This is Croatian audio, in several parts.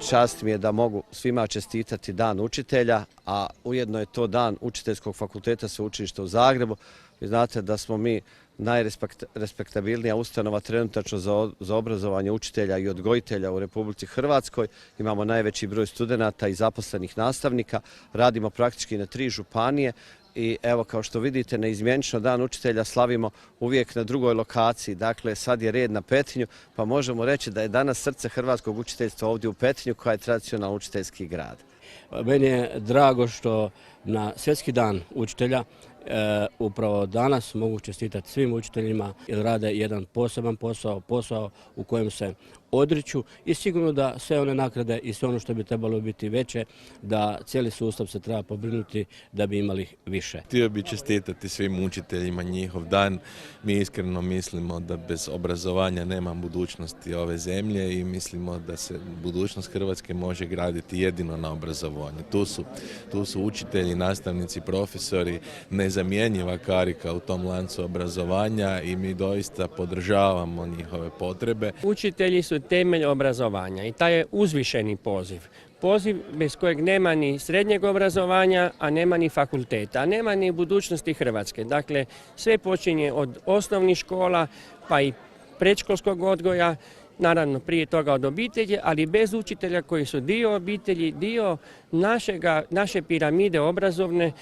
čast mi je da mogu svima čestitati Dan učitelja, a ujedno je to Dan Učiteljskog fakulteta Sveučilišta u Zagrebu. Vi znate da smo mi najrespektabilnija ustanova trenutačno za obrazovanje učitelja i odgojitelja u Republici Hrvatskoj. Imamo najveći broj studenata i zaposlenih nastavnika. Radimo praktički na 3 županije. I evo, kao što vidite, neizmjenično Dan učitelja slavimo uvijek na drugoj lokaciji. Dakle, sad je red na Petrinju, pa možemo reći da je danas srce hrvatskog učiteljstva ovdje u Petrinju, koja je tradicionalno učiteljski grad. Meni je drago što na Svjetski dan učitelja upravo danas mogu čestitati svim učiteljima jer rade jedan poseban posao u kojem se odriču i sigurno da sve one nagrade i sve ono što bi trebalo biti veće, da cijeli sustav se treba pobrinuti da bi imali više. Htio bi čestitati svim učiteljima njihov dan. Mi iskreno mislimo da bez obrazovanja nema budućnosti ove zemlje i mislimo da se budućnost Hrvatske može graditi jedino na obrazovanju. Tu su učitelji, nastavnici, profesori, nezamjenjiva karika u tom lancu obrazovanja i mi doista podržavamo njihove potrebe. Učitelji su temelj obrazovanja i taj je uzvišeni poziv. Poziv bez kojeg nema ni srednjeg obrazovanja, a nema ni fakulteta, a nema ni budućnosti Hrvatske. Dakle, sve počinje od osnovnih škola pa i predškolskog odgoja, naravno prije toga od obitelji, ali bez učitelja koji su dio obitelji, dio naše piramide obrazovne,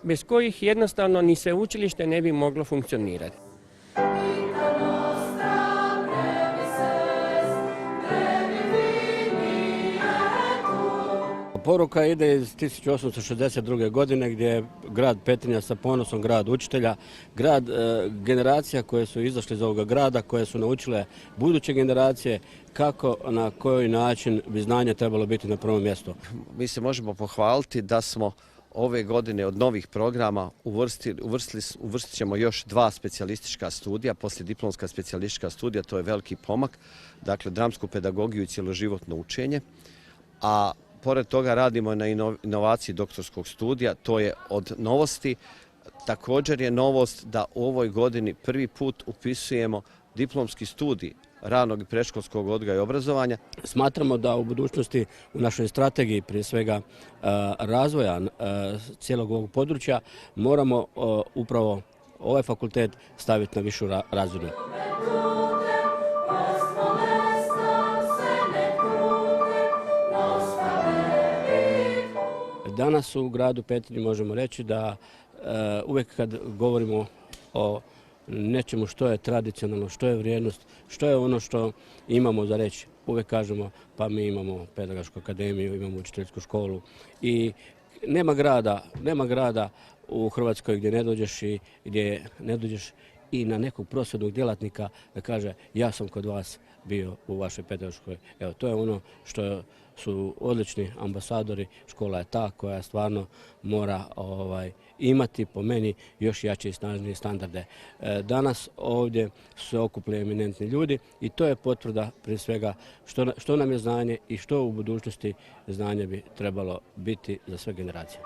bez kojih jednostavno ni sveučilište ne bi moglo funkcionirati. Poruka ide iz 1862. godine gdje je grad Petrinja sa ponosom grad učitelja, grad generacija koje su izašle iz ovoga grada, koje su naučile buduće generacije kako, na koji način bi znanje trebalo biti na prvom mjestu. Mi se možemo pohvaliti da smo ove godine od novih programa uvrstit ćemo još 2 specijalistička studija, poslijediplomska specijalistička studija, to je veliki pomak, dakle dramsku pedagogiju i cjeloživotno učenje, a pored toga radimo na inovaciji doktorskog studija, to je od novosti. Također je novost da u ovoj godini prvi put upisujemo diplomski studij ranog i predškolskog odgoja i obrazovanja. Smatramo da u budućnosti u našoj strategiji, prije svega razvoja cijelog ovog područja, moramo upravo ovaj fakultet staviti na višu razinu. Danas u gradu Petrinji možemo reći da uvijek kad govorimo o nečemu što je tradicionalno, što je vrijednost, što je ono što imamo za reći, uvijek kažemo pa mi imamo pedagošku akademiju, imamo učiteljsku školu i nema grada u Hrvatskoj gdje ne dođeš i na nekog prosvjednog djelatnika da kaže ja sam kod vas bio u vašoj pedagoškoj. Evo, to je ono što su odlični ambasadori. Škola je ta koja stvarno mora imati po meni još jače i snažnije standarde. Danas ovdje su okupili eminentni ljudi i to je potvrda prije svega što nam je znanje i što u budućnosti znanje bi trebalo biti za sve generacije.